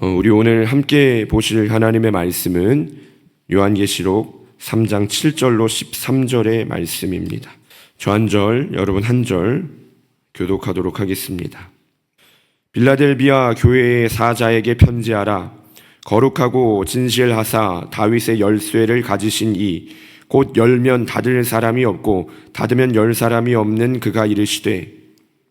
우리 오늘 함께 보실 하나님의 말씀은 요한계시록 3장 7절로 13절의 말씀입니다. 저 한 절, 여러분 한 절 교독하도록 하겠습니다. 빌라델비아 교회의 사자에게 편지하라. 거룩하고 진실하사 다윗의 열쇠를 가지신 이 곧 열면 닫을 사람이 없고 닫으면 열 사람이 없는 그가 이르시되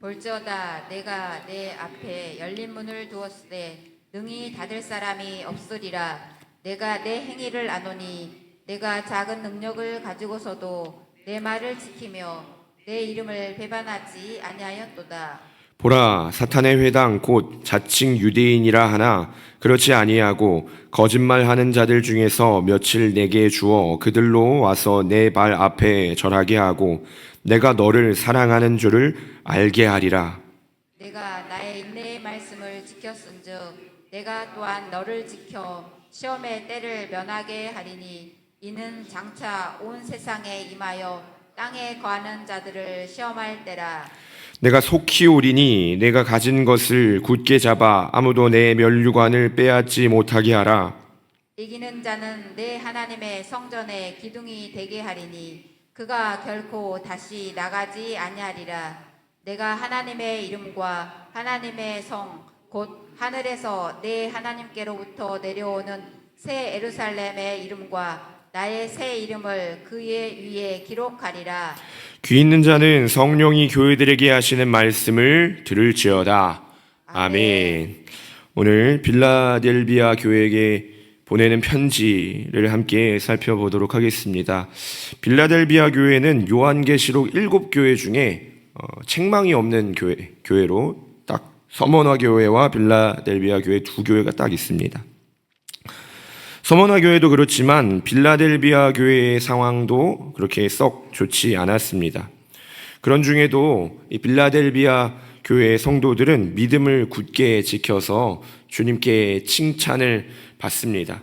볼지어다 내가 내 앞에 열린 문을 두었으되 능히 닫을 사람이 없으리라. 내가 내 행위를 아노니 내가 작은 능력을 가지고서도 내 말을 지키며 내 이름을 배반하지 아니하였도다. 보라, 사탄의 회당 곧 자칭 유대인이라 하나 그렇지 아니하고 거짓말하는 자들 중에서 며칠 내게 주어 그들로 와서 내 발 앞에 절하게 하고 내가 너를 사랑하는 줄을 알게 하리라. 내가 나의 인내의 말씀을 지켰은즉 내가 또한 너를 지켜 시험의 때를 면하게 하리니 이는 장차 온 세상에 임하여 땅에 거하는 자들을 시험할 때라. 내가 속히 오리니 내가 가진 것을 굳게 잡아 아무도 내 면류관을 빼앗지 못하게 하라. 이기는 자는 내 하나님의 성전에 기둥이 되게 하리니 그가 결코 다시 나가지 아니하리라. 내가 하나님의 이름과 하나님의 성 곧 하늘에서 내 하나님께로부터 내려오는 새 예루살렘의 이름과 나의 새 이름을 그의 위에 기록하리라. 귀 있는 자는 성령이 교회들에게 하시는 말씀을 들을지어다. 아멘. 오늘 빌라델비아 교회에게 보내는 편지를 함께 살펴보도록 하겠습니다. 빌라델비아 교회는 요한계시록 7교회 중에 책망이 없는 교회로 딱 서머나 교회와 빌라델비아 교회 두 교회가 딱 있습니다. 서머나 교회도 그렇지만 빌라델비아 교회의 상황도 그렇게 썩 좋지 않았습니다. 그런 중에도 이 빌라델비아 교회의 성도들은 믿음을 굳게 지켜서 주님께 칭찬을 받습니다.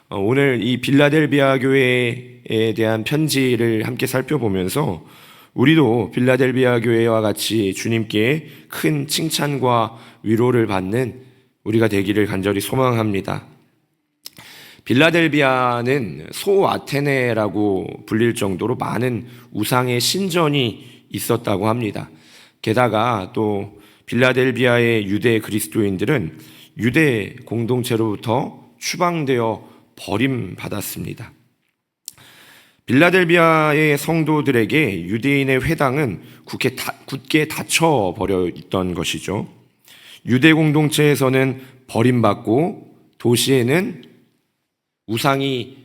오늘 이 빌라델비아 교회에 대한 편지를 함께 살펴보면서 우리도 빌라델비아 교회와 같이 주님께 큰 칭찬과 위로를 받는 우리가 되기를 간절히 소망합니다. 빌라델비아는 소아테네라고 불릴 정도로 많은 우상의 신전이 있었다고 합니다. 게다가 또 빌라델비아의 유대 그리스도인들은 유대 공동체로부터 추방되어 버림받았습니다. 빌라델비아의 성도들에게 유대인의 회당은 굳게 닫혀버려 있던 것이죠. 유대 공동체에서는 버림받고 도시에는 우상이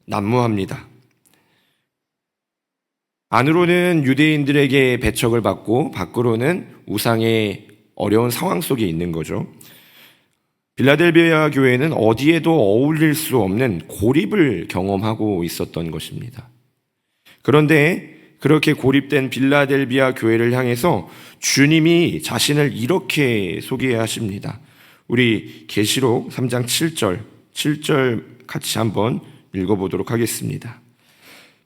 난무합니다. 안으로는 유대인들에게 배척을 받고 밖으로는 우상의 어려운 상황 속에 있는 거죠. 빌라델비아 교회는 어디에도 어울릴 수 없는 고립을 경험하고 있었던 것입니다. 그런데 그렇게 고립된 빌라델비아 교회를 향해서 주님이 자신을 이렇게 소개하십니다. 우리 계시록 3장 7절 같이 한번 읽어보도록 하겠습니다.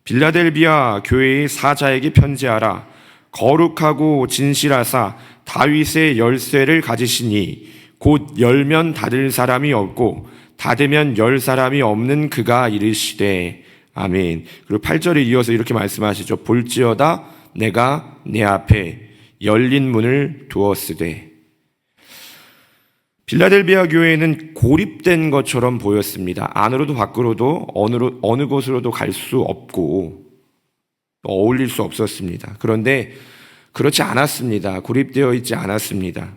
빌라델비아 교회의 사자에게 편지하라. 거룩하고 진실하사 다윗의 열쇠를 가지시니 곧 열면 닫을 사람이 없고 닫으면 열 사람이 없는 그가 이르시되 아멘. 그리고 8절에 이어서 이렇게 말씀하시죠. 볼지어다 내가 내 앞에 열린 문을 두었으되. 빌라델비아 교회는 고립된 것처럼 보였습니다. 안으로도 밖으로도 어느 곳으로도 갈 수 없고 어울릴 수 없었습니다. 그런데 그렇지 않았습니다. 고립되어 있지 않았습니다.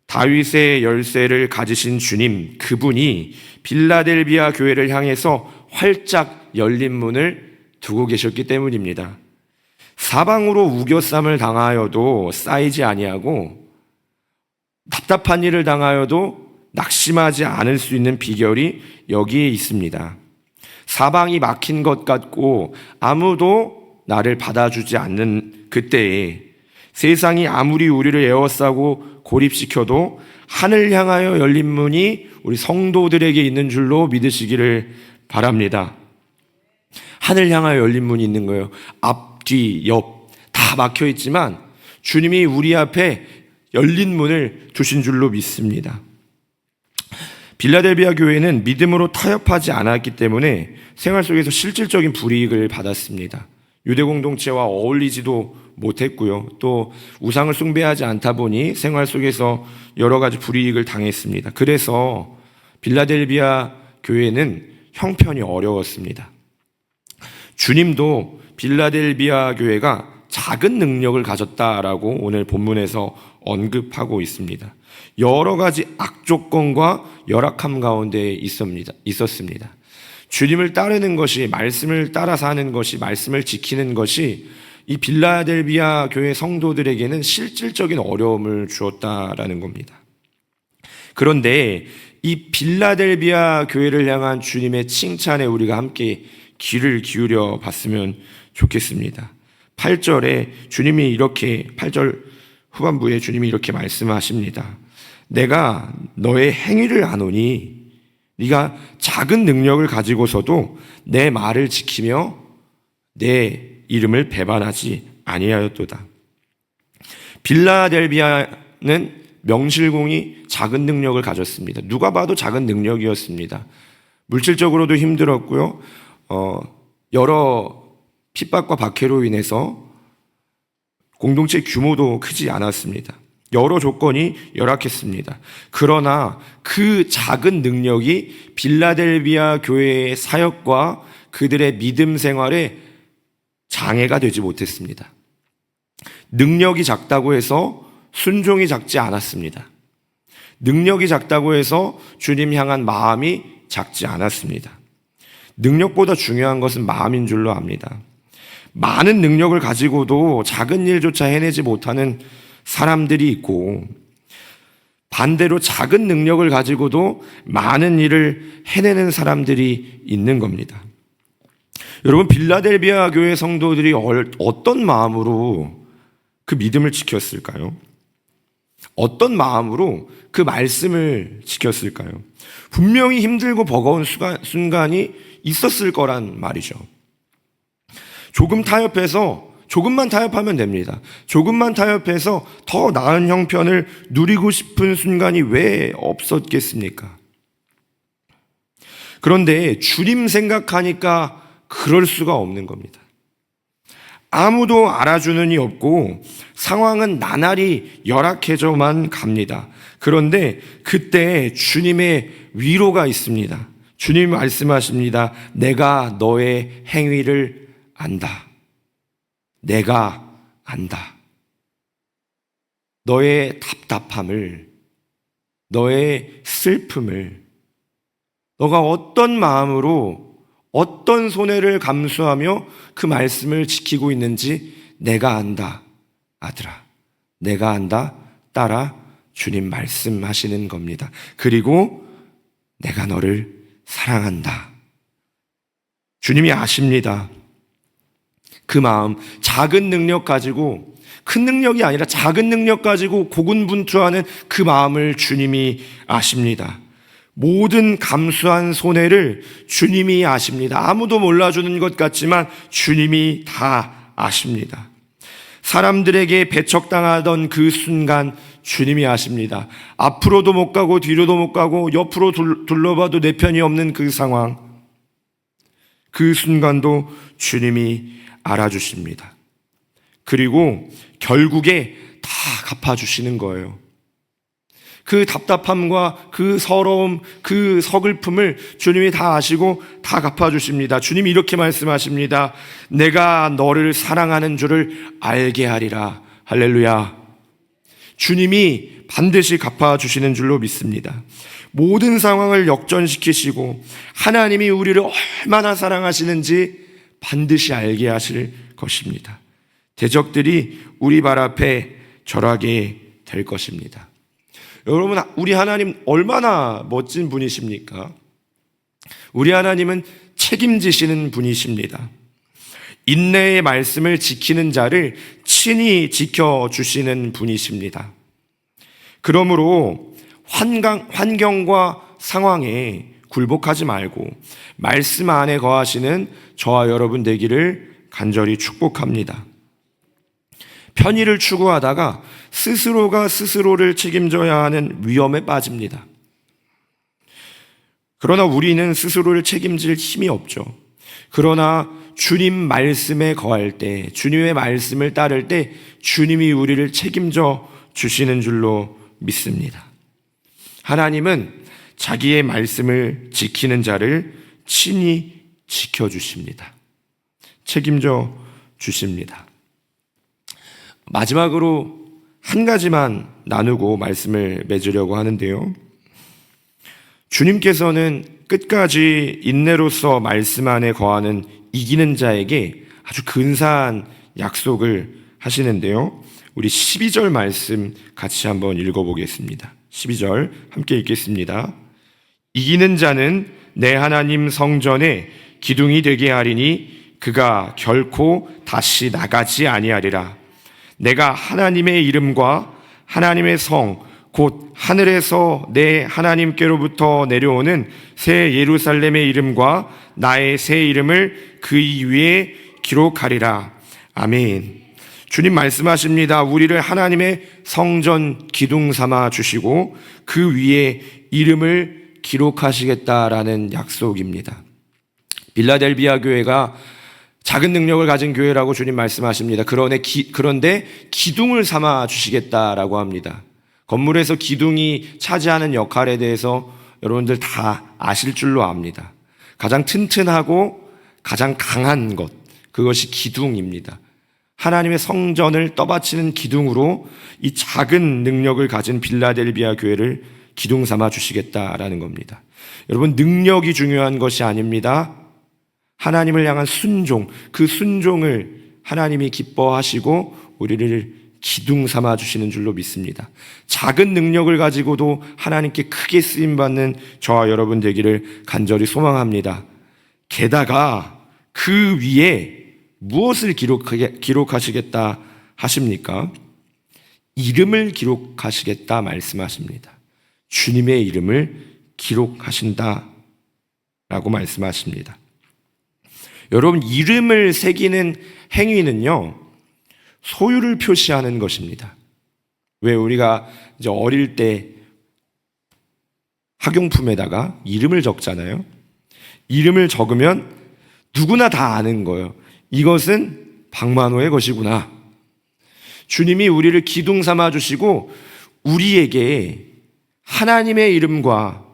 다윗의 열쇠를 가지신 주님, 그분이 빌라델비아 교회를 향해서 활짝 열린 문을 두고 계셨기 때문입니다. 사방으로 우겨쌈을 당하여도 쌓이지 아니하고 답답한 일을 당하여도 낙심하지 않을 수 있는 비결이 여기에 있습니다. 사방이 막힌 것 같고 아무도 나를 받아주지 않는 그때에 세상이 아무리 우리를 에워싸고 고립시켜도 하늘 향하여 열린 문이 우리 성도들에게 있는 줄로 믿으시기를 바랍니다. 하늘 향하여 열린 문이 있는 거예요. 앞, 뒤, 옆 다 막혀 있지만 주님이 우리 앞에 열린 문을 두신 줄로 믿습니다. 빌라델비아 교회는 믿음으로 타협하지 않았기 때문에 생활 속에서 실질적인 불이익을 받았습니다. 유대 공동체와 어울리지도 못했고요. 또 우상을 숭배하지 않다 보니 생활 속에서 여러 가지 불이익을 당했습니다. 그래서 빌라델비아 교회는 형편이 어려웠습니다. 주님도 빌라델비아 교회가 작은 능력을 가졌다라고 오늘 본문에서 언급하고 있습니다. 여러 가지 악조건과 열악함 가운데 있었습니다. 주님을 따르는 것이, 말씀을 따라서 하는 것이, 말씀을 지키는 것이 이 빌라델비아 교회 성도들에게는 실질적인 어려움을 주었다라는 겁니다. 그런데 이 빌라델비아 교회를 향한 주님의 칭찬에 우리가 함께 귀를 기울여 봤으면 좋겠습니다. 8절 후반부에 주님이 이렇게 말씀하십니다. 내가 너의 행위를 아노니 네가 작은 능력을 가지고서도 내 말을 지키며 내 이름을 배반하지 아니하였도다. 빌라델비아는 명실공히 작은 능력을 가졌습니다. 누가 봐도 작은 능력이었습니다. 물질적으로도 힘들었고요. 여러 핍박과 박해로 인해서 공동체 규모도 크지 않았습니다. 여러 조건이 열악했습니다. 그러나 그 작은 능력이 빌라델비아 교회의 사역과 그들의 믿음 생활에 장애가 되지 못했습니다. 능력이 작다고 해서 순종이 작지 않았습니다. 능력이 작다고 해서 주님 향한 마음이 작지 않았습니다. 능력보다 중요한 것은 마음인 줄로 압니다. 많은 능력을 가지고도 작은 일조차 해내지 못하는 사람들이 있고, 반대로 작은 능력을 가지고도 많은 일을 해내는 사람들이 있는 겁니다. 여러분, 빌라델비아 교회 성도들이 어떤 마음으로 그 믿음을 지켰을까요? 어떤 마음으로 그 말씀을 지켰을까요? 분명히 힘들고 버거운 순간이 있었을 거란 말이죠. 조금만 타협하면 됩니다. 조금만 타협해서 더 나은 형편을 누리고 싶은 순간이 왜 없었겠습니까? 그런데 주님 생각하니까 그럴 수가 없는 겁니다. 아무도 알아주는 이 없고 상황은 나날이 열악해져만 갑니다. 그런데 그때 주님의 위로가 있습니다. 주님이 말씀하십니다. 내가 너의 행위를 안다. 내가 안다. 너의 답답함을, 너의 슬픔을, 너가 어떤 마음으로 어떤 손해를 감수하며 그 말씀을 지키고 있는지 내가 안다. 아들아, 내가 안다. 딸아, 주님 말씀하시는 겁니다. 그리고 내가 너를 사랑한다. 주님이 아십니다. 그 마음, 작은 능력 가지고, 큰 능력이 아니라 작은 능력 가지고 고군분투하는 그 마음을 주님이 아십니다. 모든 감수한 손해를 주님이 아십니다. 아무도 몰라주는 것 같지만 주님이 다 아십니다. 사람들에게 배척당하던 그 순간 주님이 아십니다. 앞으로도 못 가고 뒤로도 못 가고 옆으로 둘러봐도 내 편이 없는 그 상황, 그 순간도 주님이 알아주십니다. 그리고 결국에 다 갚아주시는 거예요. 그 답답함과 그 서러움, 그 서글픔을 주님이 다 아시고 다 갚아주십니다. 주님이 이렇게 말씀하십니다. 내가 너를 사랑하는 줄을 알게 하리라. 할렐루야. 주님이 반드시 갚아주시는 줄로 믿습니다. 모든 상황을 역전시키시고 하나님이 우리를 얼마나 사랑하시는지 반드시 알게 하실 것입니다. 대적들이 우리 발 앞에 절하게 될 것입니다. 여러분, 우리 하나님 얼마나 멋진 분이십니까? 우리 하나님은 책임지시는 분이십니다. 인내의 말씀을 지키는 자를 친히 지켜주시는 분이십니다. 그러므로 환경과 상황에 굴복하지 말고 말씀 안에 거하시는 저와 여러분 되기를 간절히 축복합니다. 편의를 추구하다가 스스로가 스스로를 책임져야 하는 위험에 빠집니다. 그러나 우리는 스스로를 책임질 힘이 없죠. 그러나 주님 말씀에 거할 때, 주님의 말씀을 따를 때 주님이 우리를 책임져 주시는 줄로 믿습니다. 하나님은 자기의 말씀을 지키는 자를 친히 지켜주십니다. 책임져 주십니다. 마지막으로 한 가지만 나누고 말씀을 맺으려고 하는데요. 주님께서는 끝까지 인내로서 말씀 안에 거하는 이기는 자에게 아주 근사한 약속을 하시는데요. 우리 12절 말씀 같이 한번 읽어보겠습니다. 12절 함께 읽겠습니다. 이기는 자는 내 하나님 성전에 기둥이 되게 하리니 그가 결코 다시 나가지 아니하리라. 내가 하나님의 이름과 하나님의 성 곧 하늘에서 내 하나님께로부터 내려오는 새 예루살렘의 이름과 나의 새 이름을 그 위에 기록하리라. 아멘. 주님 말씀하십니다. 우리를 하나님의 성전 기둥 삼아 주시고 그 위에 이름을 기록하시겠다라는 약속입니다. 빌라델비아 교회가 작은 능력을 가진 교회라고 주님 말씀하십니다. 그런데 기둥을 삼아 주시겠다라고 합니다. 건물에서 기둥이 차지하는 역할에 대해서 여러분들 다 아실 줄로 압니다. 가장 튼튼하고 가장 강한 것, 그것이 기둥입니다. 하나님의 성전을 떠받치는 기둥으로 이 작은 능력을 가진 빌라델비아 교회를 기둥 삼아 주시겠다라는 겁니다. 여러분, 능력이 중요한 것이 아닙니다. 하나님을 향한 순종, 그 순종을 하나님이 기뻐하시고 우리를 기둥 삼아 주시는 줄로 믿습니다. 작은 능력을 가지고도 하나님께 크게 쓰임받는 저와 여러분 되기를 간절히 소망합니다. 게다가 그 위에 무엇을 기록하시겠다 하십니까? 이름을 기록하시겠다 말씀하십니다. 주님의 이름을 기록하신다라고 말씀하십니다. 여러분, 이름을 새기는 행위는요, 소유를 표시하는 것입니다. 왜 우리가 이제 어릴 때 학용품에다가 이름을 적잖아요. 이름을 적으면 누구나 다 아는 거예요. 이것은 박만호의 것이구나. 주님이 우리를 기둥 삼아 주시고 우리에게 하나님의 이름과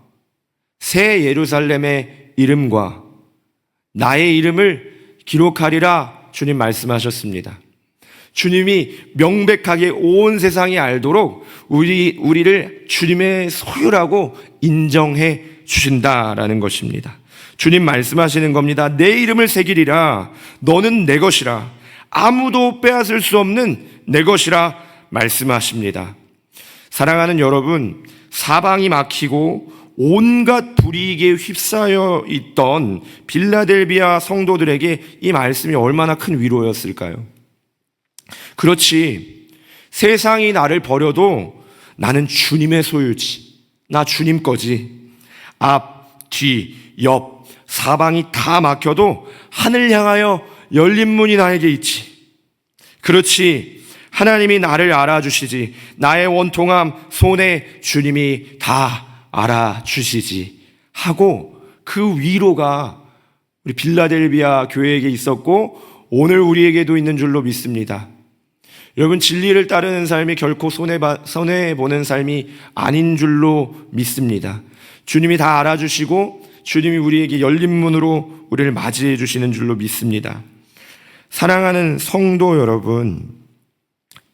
새 예루살렘의 이름과 나의 이름을 기록하리라 주님 말씀하셨습니다. 주님이 명백하게 온 세상이 알도록 우리를 주님의 소유라고 인정해 주신다라는 것입니다. 주님 말씀하시는 겁니다. 내 이름을 새기리라. 너는 내 것이라. 아무도 빼앗을 수 없는 내 것이라 말씀하십니다. 사랑하는 여러분, 사방이 막히고 온갖 불이익에 휩싸여 있던 빌라델비아 성도들에게 이 말씀이 얼마나 큰 위로였을까요? 그렇지, 세상이 나를 버려도 나는 주님의 소유지. 나 주님 거지. 앞, 뒤, 옆, 사방이 다 막혀도 하늘 향하여 열린 문이 나에게 있지. 그렇지, 하나님이 나를 알아주시지. 나의 원통함, 손에 주님이 다 알아주시지 하고 그 위로가 우리 빌라델비아 교회에게 있었고 오늘 우리에게도 있는 줄로 믿습니다. 여러분, 진리를 따르는 삶이 결코 손해보는 삶이 아닌 줄로 믿습니다. 주님이 다 알아주시고 주님이 우리에게 열린 문으로 우리를 맞이해 주시는 줄로 믿습니다. 사랑하는 성도 여러분,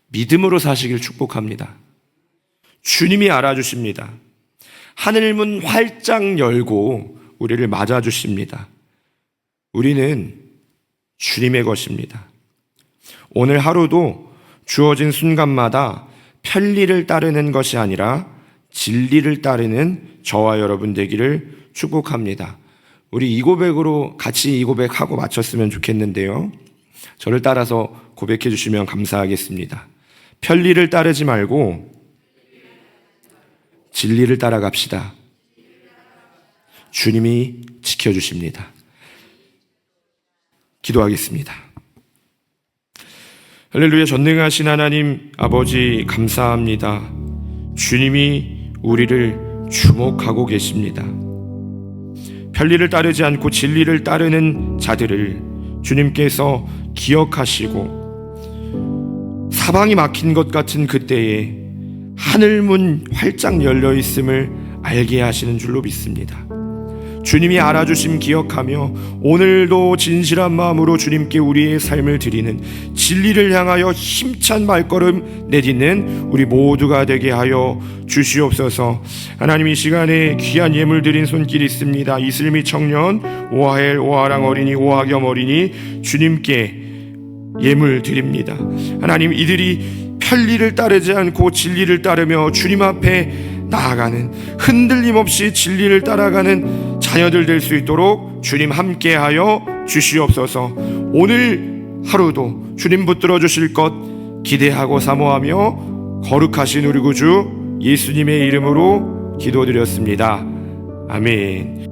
믿음으로 사시길 축복합니다. 주님이 알아주십니다. 하늘문 활짝 열고 우리를 맞아주십니다. 우리는 주님의 것입니다. 오늘 하루도 주어진 순간마다 편리를 따르는 것이 아니라 진리를 따르는 저와 여러분 되기를 축복합니다. 우리 이 고백으로 같이 이 고백하고 마쳤으면 좋겠는데요. 저를 따라서 고백해 주시면 감사하겠습니다. 편리를 따르지 말고 진리를 따라갑시다. 주님이 지켜주십니다. 기도하겠습니다. 할렐루야. 전능하신 하나님 아버지, 감사합니다. 주님이 우리를 주목하고 계십니다. 편리를 따르지 않고 진리를 따르는 자들을 주님께서 기억하시고 사방이 막힌 것 같은 그때에 하늘문 활짝 열려 있음을 알게 하시는 줄로 믿습니다. 주님이 알아주심 기억하며 오늘도 진실한 마음으로 주님께 우리의 삶을 드리는, 진리를 향하여 힘찬 발걸음 내딛는 우리 모두가 되게 하여 주시옵소서. 하나님, 이 시간에 귀한 예물 드린 손길이 있습니다. 이슬미 청년, 오하엘, 오하랑 어린이, 오하겸 어린이 주님께 예물 드립니다. 하나님, 이들이 편리를 따르지 않고 진리를 따르며 주님 앞에 나아가는, 흔들림 없이 진리를 따라가는 자녀들 될 수 있도록 주님 함께하여 주시옵소서. 오늘 하루도 주님 붙들어 주실 것 기대하고 사모하며 거룩하신 우리 구주 예수님의 이름으로 기도드렸습니다. 아멘.